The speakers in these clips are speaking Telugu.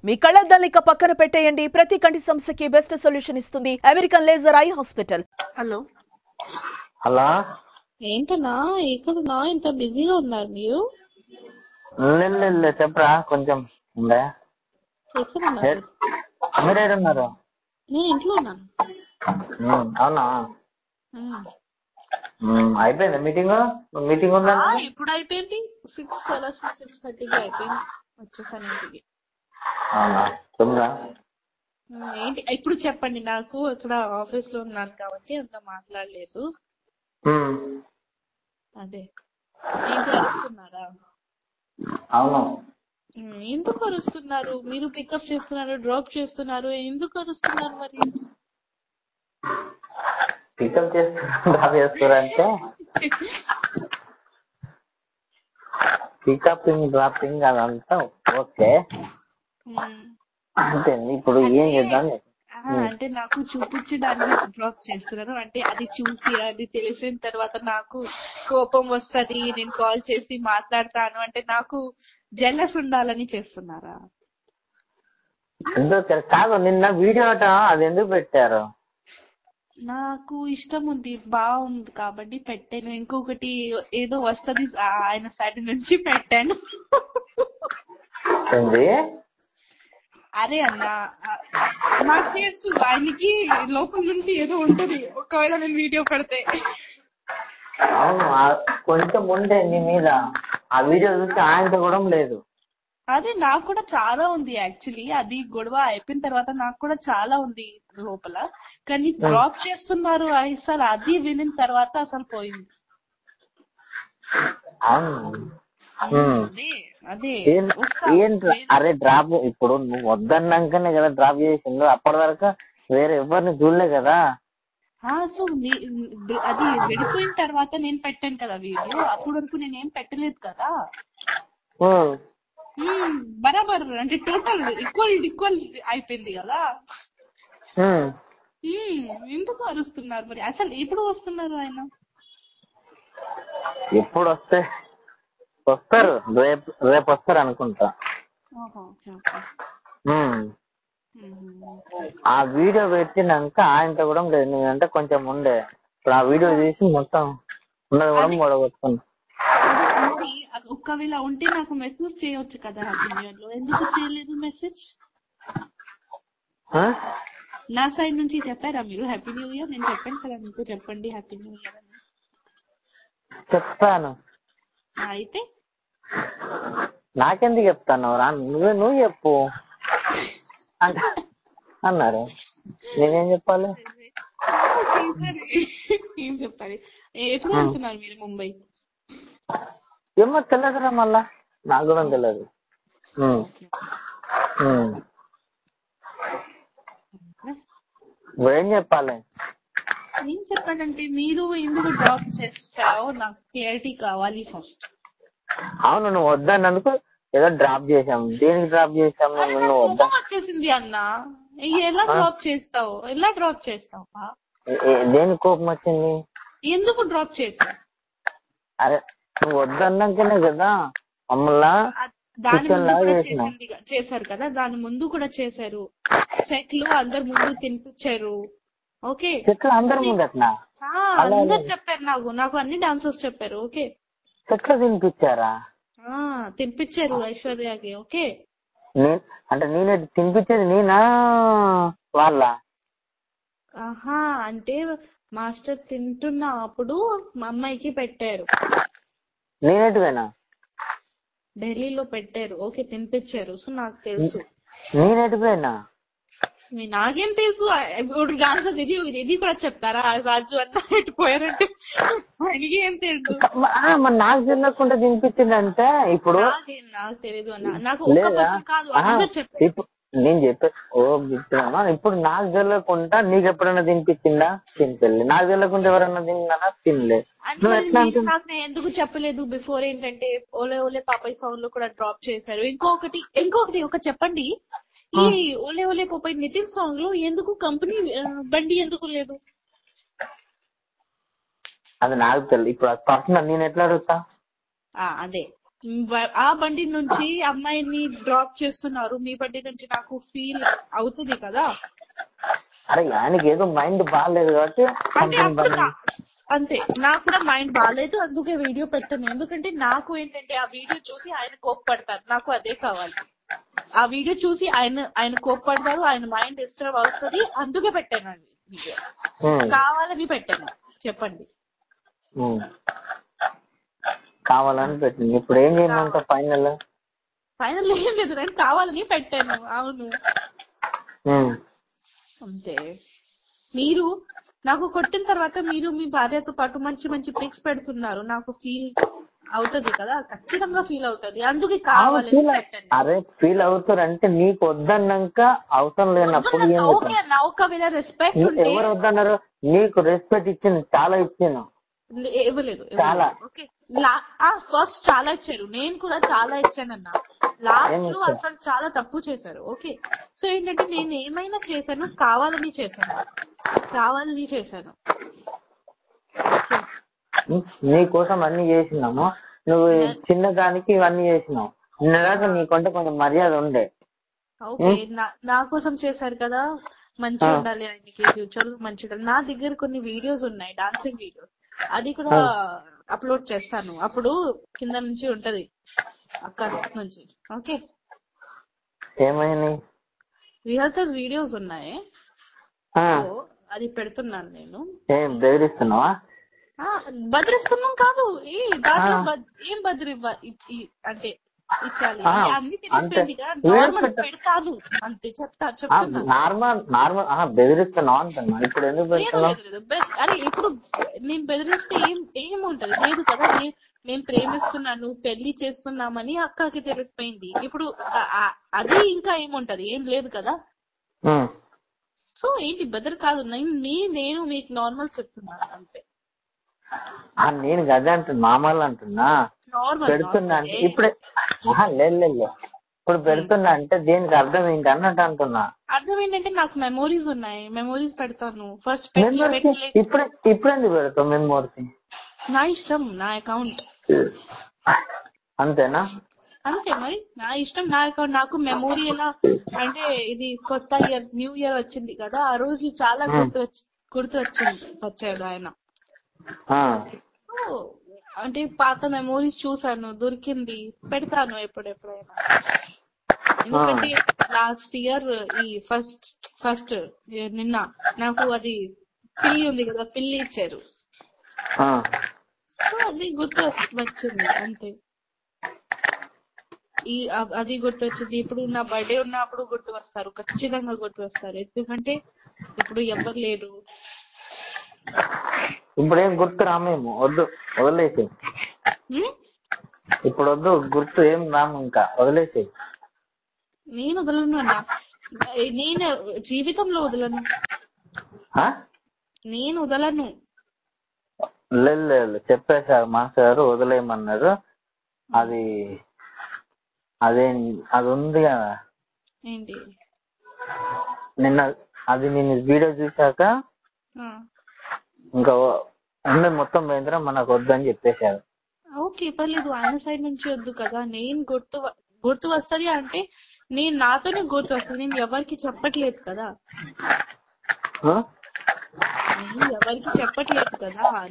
మీ కళ్ళద్దాల్ని ఇక పక్కన పెట్టేయండి. ప్రతి కంటి సమస్యకి బెస్ట్ సొల్యూషన్ ఇస్తుంది American laser eye hospital. Hello hello, ఏంటన్నా ఎక్కడున్నా ఇంత బిజీగా ఉన్నారు మీరు? చెప్పరా కొంచెం ఉండే. ఎక్కడున్నారు? మీరు ఏడున్నారు? నేను ఇంట్లో ఉన్నాను. అవునా, అయిపోయింది మీటింగ్ ఉందా? ఇప్పుడు అయిపోయింది. 6:30కి అయిపోయింది. వచ్చేసాను ఇంటికి. అవునా, చెప్పురా. ఏంటి ఇప్పుడు చెప్పండి. నాకు ఇక్కడ ఆఫీస్ లో ఉన్నాను కాబట్టి అంత మాట్లాడలేదు. అదే ఏంటి అరుస్తున్నారా? అవును. ఎందుకు అరుస్తున్నారు? మీరు పికప్ చేస్తున్నారు, డ్రాప్ చేస్తున్నారు, ఎందుకు అరుస్తున్నారు మరి? పికప్ చేస్తారంటే పికపింగ్ డ్రాపింగ్ అదంతా ఓకే, అంతే. ఇప్పుడు ఏం చేద్దాం అంటే నాకు చూపించడానికి డ్రాప్ చేస్తున్నారు. అంటే అది చూసి అది తెలిసిన తర్వాత నాకు కోపం వస్తది, నేను కాల్ చేసి మాట్లాడతాను అంటే నాకు జెలస్ ఉండాలని చేస్తున్నారా? ఎందుకు కాదు, నిన్న వీడియో అది ఎందుకు పెట్టారు? నాకు ఇష్టం ఉంది, బాగుంది కాబట్టి పెట్టాను. ఇంకొకటి ఏదో వస్తది ఆయన సైడ్ నుంచి పెట్టాను. అరే అన్న, నాకు తెలుసు ఆయనకి లోపల నుంచి ఏదో ఉంటది ఒకవేళ నేను వీడియో పెడితే. అవును, కొంచెం ఉండే నీ మీద. ఆ వీడియో చూసి ఆయనతో కూడా లేదు. అదే నాకు కూడా చాలా ఉంది యాక్చువల్లీ. అది గొడవ అయిపోయిన తర్వాత నాకు కూడా చాలా ఉంది లోపల. కానీ డ్రాప్ చేస్తున్నారు అసలు అది వినిన తర్వాత అసలు పోయింది. అరే డ్రాప్ ఇప్పుడు నువ్వు వద్దన్నాకనే కదా డ్రాప్ చేసిండు. అప్పటి వరకు వేరే ఎవరిని చూడలే కదా. సో అది విడిపోయిన తర్వాత నేను పెట్టాను కదా వీడియో. అప్పటి వరకు నేనేం పెట్టలేదు కదా. బరాబర్ అంటే టోటల్ ఈక్వల్ అయిపోయింది కదా. ఎందుకు అరుస్తున్నారు మరి? అసలు ఎప్పుడు వస్తున్నారు ఆయన? ఎప్పుడు వస్తారు? రేపు వస్తారు అనుకుంటా. ఆ వీడియో పెట్టినాక ఆయనతో కూడా లేదు. నేనంటే కొంచెం ఉండే. ఇప్పుడు ఆ వీడియో తీసి మొత్తం ఉన్నది కూడా గొడవచ్చుకున్నా. మరి ఒకవేళ ఉంటే నాకు మెసేజ్ చేయొచ్చు కదా హ్యాపీ న్యూ ఇయర్ లో. ఎందుకు చేయలేదు మెసేజ్? నా సైడ్ నుంచి చెప్పారా మీరు హ్యాపీ న్యూ ఇయర్? నేను చెప్పాను కదా మీకు చెప్పండి హ్యాపీ న్యూ ఇయర్ అని. చెప్తాను. అయితే నాకెందుకు చెప్తాను రా, నువ్వు చెప్పు అన్నారు. నేనేం చెప్పాలి? ఏం చెప్పాలి? ఎప్పుడు వెళ్తున్నారు మీరు ముంబై? ఏమో తెలియదురా, మళ్ళా నాకు కూడా తెలియదు. ఏం చెప్పాలి? ఏం చెప్పాలంటే మీరు ఎందుకు డ్రాప్ చేస్తావో నాకు క్లారిటీ కావాలి ఫస్ట్. అవును, నువ్వు వద్దన్నందుకు ఏదో డ్రాప్ చేసాము. దేనికి డ్రాప్ చేసాము? కోపం వచ్చేసింది అన్న. ఎలా డ్రాప్ చేస్తావు? దేనికి కోపం వచ్చింది? ఎందుకు డ్రాప్ చేసావు? అరే నువ్వు వద్దన్నాకనే కదా మమ్మల్ని దాని ముందు కూడా చేశారు కదా. దాని ముందు కూడా చేశారు. సెట్లు అందరు ముందు తినిపించారు. ఓకే, సెట్లు అందరు ముందు అట్లా అందరు చెప్పారు. నాకు అన్ని డాన్సర్స్ చెప్పారు. ఓకే, సెట్లు తినిపించారా? తినిపించారు ఐశ్వర్యకి. ఓకే, అంటే నేనే తినిపించేది నేనా వాళ్ళ? అంటే మాస్టర్ తింటున్న అప్పుడు మా అమ్మాయికి పెట్టారు. నేనేటివేనా? ఢిల్లీలో పెట్టారు. ఓకే, తినిపించారు. సో నాకు తెలుసు. నేనేటివేనా? నాకేం తెలుసు? ఇప్పుడు డాన్సర్ ఇది కూడా చెప్తారా? రాజు అన్న ఎట్టిపోయారంటే ఆయనకి ఏం తెలుసు? మరి నాకు తెలియకుండా తినిపించిందంటే ఇప్పుడు నాకు తెలియదు అన్న. నాకు ఒక్క పర్సన్ కాదు, అందరు చెప్పారు. నేను చెప్పే ఇప్పుడు నాకు తెలియకుండా నీకు ఎప్పుడైనా తినిపించిందా? తినిపించలే. నాకు తెలియకుండా ఎవరన్నా తిన్నానా? తినలేదు. నాకు ఎందుకు చెప్పలేదు బిఫోర్? ఏంటంటే ఓలే ఓలే పాపాయ్ సాంగ్ లో కూడా డ్రాప్ చేశారు. ఇంకొకటి ఒక చెప్పండి. ఈ ఓలే ఓలే పాపాయ్ నితిన్ సాంగ్ లో ఎందుకు కంపెనీ బండి ఎందుకు లేదు? అది నాకు తెలియదు. ఇప్పుడు పర్సనల్ నేను ఎట్లా అడుగుతా? అదే ఆ బండి నుంచి అమ్మాయిని డ్రాప్ చేస్తున్నారు, మీ బండి నుంచి నాకు ఫీల్ అవుతుంది కదా. అరే ఆయనకి ఏదో మైండ్ బాగాలేదు కాబట్టి అంటే అప్పుడు అంతే, నాకు కూడా మైండ్ బాగాలేదు, అందుకే వీడియో పెట్టాను. ఎందుకంటే నాకు ఏంటంటే ఆ వీడియో చూసి ఆయన కోప్పడతారు, నాకు అదే కావాలి. ఆ వీడియో చూసి ఆయన కోప్పడతారు, ఆయన మైండ్ డిస్టర్బ్ అవుతుంది, అందుకే పెట్టాను అది వీడియో. కావాలని పెట్టాను, చెప్పండి. కావాలని పెట్టింది. ఇప్పుడు ఏం చేయమంట ఫైనల్ ఏం లేదు, నేను కావాలని పెట్టాను. అవును అంతే. మీరు నాకు కొట్టిన తర్వాత మీరు మీ భార్యతో పాటు మంచి మంచి పిక్స్ పెడుతున్నారు, నాకు ఫీల్ అవుతుంది కదా, ఖచ్చితంగా ఫీల్ అవుతుంది, అందుకే కావాలని పెట్టండి. అరే ఫీల్ అవుతారంటే నీకు వద్దన్నాక అవసరం లేనప్పుడు ఓకే అన్న, ఒకవేళ రెస్పెక్ట్ ఉంటే. ఎవరు వద్దన్నారు? నీకు రెస్పెక్ట్ ఇచ్చింది, చాలా ఇచ్చాను. ఇవ్వలేదు చాలా. ఓకే, ఫస్ట్ చాలా ఇచ్చారు, నేను కూడా చాలా ఇచ్చానన్నా. లాస్ట్ లో అసలు చాలా తప్పు చేశారు. ఓకే, సో ఏంటంటే నేను ఏమైనా చేశాను, కావాలని చేశాను. నీ కోసం అన్ని చేసినాము, నువ్వు చిన్నదానికి ఇవన్నీ చేసినావు. నిన్నదాకా నీకంటే కొంచెం మర్యాద ఉండే. ఓకే, నా కోసం చేశారు కదా, మంచిగా ఉండాలి ఆయనకి, ఫ్యూచర్ మంచిగా ఉండాలి. నా దగ్గర కొన్ని వీడియోస్ ఉన్నాయి, డాన్సింగ్ వీడియోస్, అది కూడా అప్లోడ్ చేస్తాను. అప్పుడు కింద నుంచి ఉంటది, అక్కడ నుంచి. ఓకే, ఏమైంది? రిహర్సల్స్ వీడియోస్ ఉన్నాయి, అది పెడుతున్నాను నేను. ఏం బెదిరిస్తున్నావా? బెదిరిస్తున్నాం కాదు, ఏం అంటే ఇచ్చాలి అన్ని తెలిసిపోయిందిగా, నార్మల్ పెడతాను అంతే, చెప్తున్నా. నార్మల్ బెదిరిస్తున్నావు అంటున్నా. ఇప్పుడు ఎందుకు పెడుతున్నావు? అరే ఇప్పుడు నేను బెదిరిస్తే ఏముంటది? లేదు కదా, మేము ప్రేమిస్తున్నాను, పెళ్లి చేస్తున్నామని అక్కకి తెలిసిపోయింది. ఇప్పుడు అది ఇంకా ఏముంటది? ఏం లేదు కదా. సో ఏంటి బెదర్ కాదు, నేను మీకు నార్మల్ చెప్తున్నాను అంతే. నేను గదే అంటున్నా, మామూలు అంటున్నా. పెడుతున్నా అంటే ఇప్పుడే లేదు, ఇప్పుడు పెడుతున్నా అంటే దీనికి అర్థం ఏంటి అన్నట్టు అంటున్నా. అర్థం ఏంటంటే నాకు మెమోరీస్ ఉన్నాయి, మెమోరీస్ పెడతాను. ఫస్ట్ ఇప్పుడు ఎందుకు పెడతావు మెమోరీస్? నా ఇష్టం, నా అకౌంట్ అంతేనా? అంతే మరి, నా ఇష్టం, నా అకౌంట్. నాకు మెమోరీ ఎలా అంటే, ఇది కొత్త ఇయర్, న్యూ ఇయర్ వచ్చింది కదా, ఆ రోజు చాలా గుర్తు వచ్చాడు ఆయన. అంటే పాత మెమోరీస్ చూసాను, దొరికింది, పెడతాను ఎప్పుడెప్పుడైనా. ఎందుకంటే లాస్ట్ ఇయర్ ఈ ఫస్ట్ నిన్న నాకు అది పిల్లి ఉంది కదా, పిల్లి ఇచ్చారు, సో అది గుర్తు వచ్చింది అంతే. అది గుర్తొచ్చింది. ఇప్పుడు నా బర్త్డే ఉన్నప్పుడు గుర్తు వస్తారు, ఖచ్చితంగా గుర్తు వస్తారు. ఎందుకంటే ఇప్పుడు ఎవరు లేరు. ఇప్పుడు ఏం గుర్తు రామేమో, వద్దు వదిలేసి. ఇప్పుడు వద్దు, గుర్తు ఏం రాము, ఇంకా వదిలేసి. నేను వదలను అన్నా, నేను జీవితంలో వదలను, నేను వదలను. లేదు చెప్పేశారు మాస్టర్ గారు, వదిలేయమన్నారు. అది ఉంది కదా, ఏంటి నిన్న అది నేను వీడియో చూసాక ఇంకా మొత్తం పోయిందిరా, మనకు వద్దని చెప్పేశారు. ఓకే పర్లేదు, ఆయన సైడ్ నుంచి వద్దు కదా. నేను గుర్తు వస్తుంది అంటే నేను నాతోనే గుర్తు వస్తుంది, నేను ఎవరికి చెప్పట్లేదు కదా.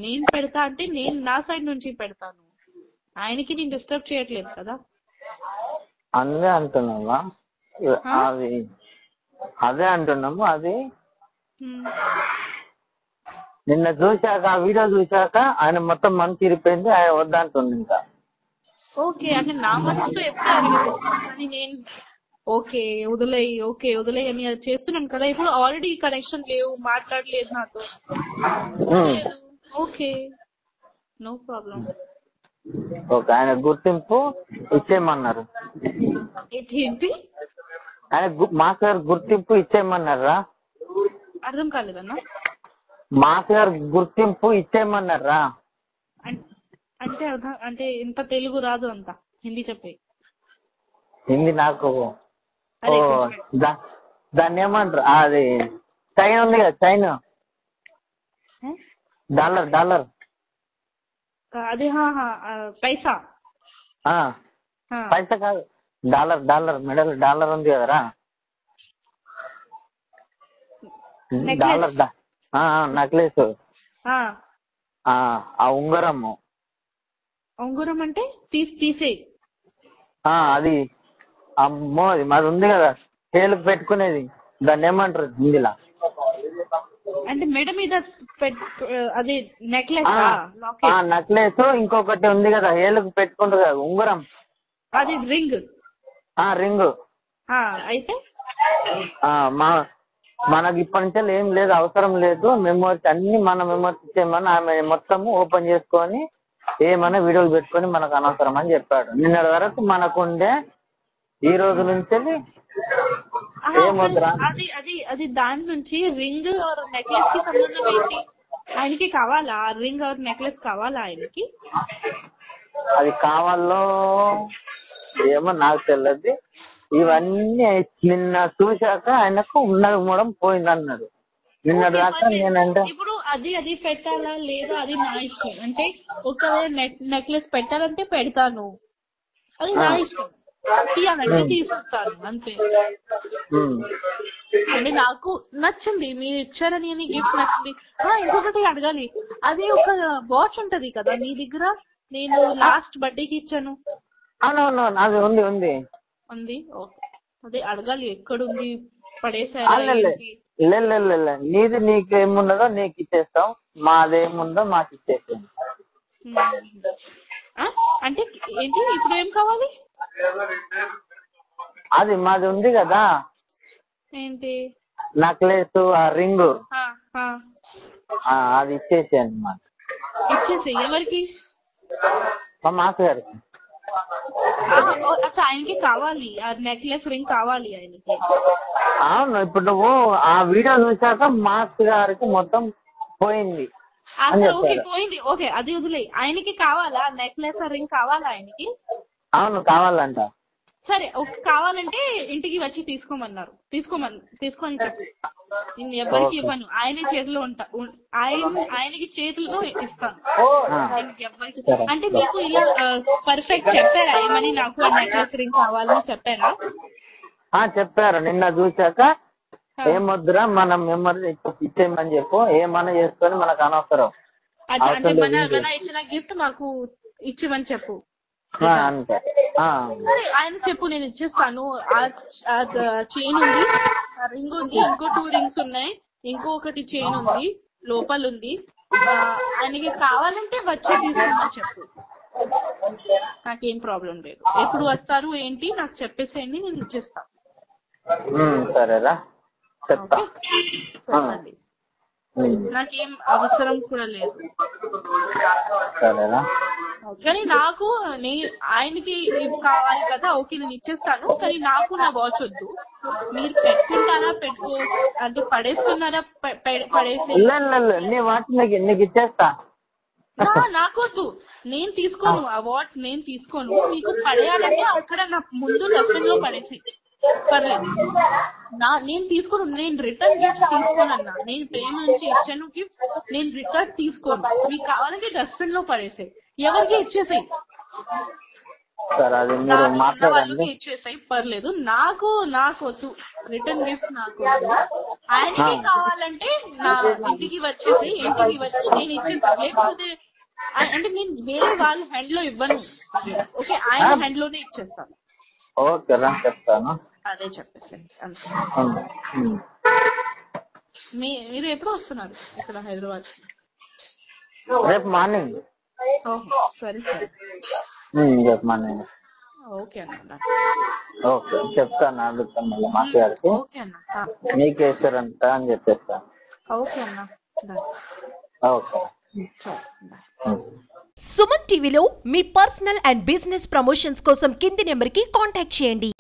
నేను పెడతా అంటే నేను నా సైడ్ నుంచి పెడతాను, ఆయనకి నేను డిస్టర్బ్ చేయట్లేదు కదా. అదే అంటున్నావా? అదే అంటున్నాము. అది నిన్న చూశాక, ఆ వీడియో చూశాక ఆయన మొత్తం మనసు ఇరిపోయింది, ఆయన వద్దంటుంది ఇంకా. ఓకే అంటే నా మనసుతో ఎప్పుడు అడగదు, కానీ నేను ఓకే వదిలేయి అని చేస్తున్నాను కదా. ఇప్పుడు ఆల్రెడీ కనెక్షన్ లేవు, మాట్లాడలేదు నాతో, ఓకే నో ప్రాబ్లం. ఓకే, ఆయన గుర్తింపు ఇచ్చేయమన్నారు. ఏంటి? ఆయన మాస్ గారు గుర్తింపు ఇచ్చేయమన్నారా? అర్థం కాలేదన్నా. మాస్ గారు గుర్తింపు ఇచ్చేయమన్నారా అంటే అర్థం అంటే ఇంత తెలుగు రాదు, అంత హిందీ చెప్పే. హిందీ నాకు దాన్ని ఏమంటారు, అది చైన్ ఉంది కదా, చైన్ డాలర్ అదే పైసా ఆ, పైసా కాదు, డాలర్ మెడల్ డాలర్ ఉంది కదరా, డాలర్ నెక్లెస్, ఆ ఉంగరము. ఉంగరం అంటే తీసే అది అమ్మో మాది ఉంది కదా చేలుకు పెట్టుకునేది, దాన్ని ఏమంటారు హిందీలా? అంటే మెడ మీద అది నెక్లెస్ నెక్లెస్. ఇంకొకటి ఉంది కదా ఏలుకు పెట్టుకుంటారు కదా ఉంగరం, అది రింగ్. రింగ్. అయితే మనకి ఇప్పటి నుంచి ఏం లేదు, అవసరం లేదు, మెమోరీస్ అన్ని మన మెమోరీస్ ఇచ్చేయమని ఆమె మొత్తం ఓపెన్ చేసుకొని ఏమైనా వీడియోలు పెట్టుకొని మనకు అనవసరం అని చెప్పాడు. నిన్నటి వరకు మనకుండే, ఈ రోజు నుంచి అది దాని నుంచి రింగ్ ఆర్ నెక్లెస్ కి సంబంధం ఏంటి? ఆయనకి కావాలా రింగ్ ఆర్ నెక్లెస్? కావాలా ఆయనకి? అది కావాలో ఏమో నాకు తెలియదు. ఇవన్నీ నిన్న చూశాక ఆయనకు ఉన్నది మూడం పోయింది అన్నాడు. నిన్న దాకా నేనంటే ఇప్పుడు అది పెట్టాలా లేదా అది నా ఇష్టం. అంటే ఒకవేళ నెక్లెస్ పెట్టాలంటే పెడతాను, అది నా ఇష్టం. తీయాలంటే తీసేస్తాను అంతే. అంటే నాకు నచ్చింది, మీరు ఇచ్చారని గిఫ్ట్స్ నచ్చింది. ఇంకొకటి అడగాలి, అది ఒక వాచ్ ఉంటది కదా మీ దగ్గర, నేను లాస్ట్ బర్త్డేకి ఇచ్చాను. అది ఉంది ఉంది ఉంది. ఓకే, అదే అడగాలి ఎక్కడుంది, పడేసారా? నీది నీకేమున్నదో నీకు ఇచ్చేస్తాం, మాదేముందో మాకు ఇచ్చేస్తాం. అంటే ఏంటి ఇప్పుడు ఏం కావాలి? అది మాది ఉంది కదా ఏంటి? నెక్లెస్, ఆ రింగ్, అది ఇచ్చేసేయండి మాకు. ఇచ్చేసి ఎవరికి? మా మాస్ గారికి. ఆయనకి కావాలి, ఆ నెక్లెస్ రింగ్ కావాలి ఆయనకి. అవును, ఇప్పుడు నువ్వు ఆ వీడియో చూసాక మాస్ గారికి మొత్తం పోయింది. ఓకే పోయింది, ఓకే అది వదిలే. ఆయనకి కావాలా నెక్లెస్ రింగ్? కావాలా ఆయనకి? అవును కావాలంట. సరే ఓకే, కావాలంటే ఇంటికి వచ్చి తీసుకోమన్నారు. తీసుకొని చెప్పు, నేను ఎవరికి ఇవ్వను, ఆయన చేతిలో ఉంటా, ఆయనకి చేతులతో ఇస్తాను. ఎవరికి అంటే మీకు ఇలా పర్ఫెక్ట్ చెప్పారా ఏమని, నాకు ఆ నెక్లెస్ రింగ్ కావాలని చెప్పారా? చెప్పారు. నిన్న చూసాక ఏమొద్దురా మనం మెమరీ ఇచ్చేయమని చెప్పు, ఏమన్నా చేసుకొని మనకు అనవసరం. అంటే మన ఇచ్చిన గిఫ్ట్ మాకు ఇచ్చేమని చెప్పు అంతే. సరే ఆయన చెప్పు, నేను ఇచ్చేస్తాను. చైన్ ఉంది, రింగ్ ఉంది, ఇంకో 2 రింగ్స్ ఉన్నాయి, ఇంకొకటి చైన్ ఉంది, లోపల ఉంది. ఆయనకి కావాలంటే వచ్చి తీసుకోమని చెప్పు, నాకేం ప్రాబ్లం లేదు. ఎప్పుడు వస్తారు ఏంటి నాకు చెప్పేసేయండి, నేను ఇచ్చేస్తాను. సరేరా చెప్పండి, నాకేం అవసరం కూడా లేదు. కానీ నాకు ఆయనకి కావాలి కదా, ఓకే నేను ఇచ్చేస్తాను, కానీ నాకు నా వాచ్ వద్దు. మీరు పెట్టుకుంటారా అంటే పడేస్తున్నారా? పడేసి నీకు ఇచ్చేస్తా. నాకొద్దు, నేను తీసుకోను, ఆ వాచ్ నేను తీసుకోను. మీకు పడేయాలంటే అక్కడ నా ముందు డస్ట్బిన్ లో పడేసి పర్లేదు. నేను తీసుకోను, నేను రిటర్న్ గిఫ్ట్స్ తీసుకోను అన్నా. నేను ప్రేమ నుంచి ఇచ్చాను గిఫ్ట్స్, నేను రిటర్న్ తీసుకోను. మీకు కావాలంటే డస్ట్బిన్ లో పడేసాయి, ఎవరికి ఇచ్చేసాయి, వాళ్ళకి ఇచ్చేసాయి, పర్లేదు. నాకు వద్దు రిటర్న్ గిఫ్ట్, నాకు వద్దు. ఆయనకి కావాలంటే నా ఇంటికి వచ్చేసి, ఇంటికి వచ్చి నేను ఇచ్చేస్తాను. లేకపోతే అంటే నేను వేరే వాళ్ళ హ్యాండ్ లో ఇవ్వను, ఓకే ఆయన హ్యాండ్ లోనే ఇచ్చేస్తాను. ఓకే రా చెప్తాను. అదే చెప్పేసాను అంతే. మీరు ఎప్పుడు వస్తున్నారు ఇక్కడ హైదరాబాద్? రేపు మార్నింగ్. ఓహో సరే సరే, రేపు మార్నింగ్. ఓకే అన్న. ఓకే చెప్తాను, అడుగుతాను మళ్ళీ మాస్ గారికి. ఓకే అన్న, నీకు వేస్తారంట అని చెప్పేస్తాను. ఓకే అన్న. ఓకే. సుమన్ టీవీలో మీ పర్సనల్ అండ్ బిజినెస్ ప్రమోషన్స్ కోసం కింది నెంబర్కి కాంటాక్ట్ చేయండి.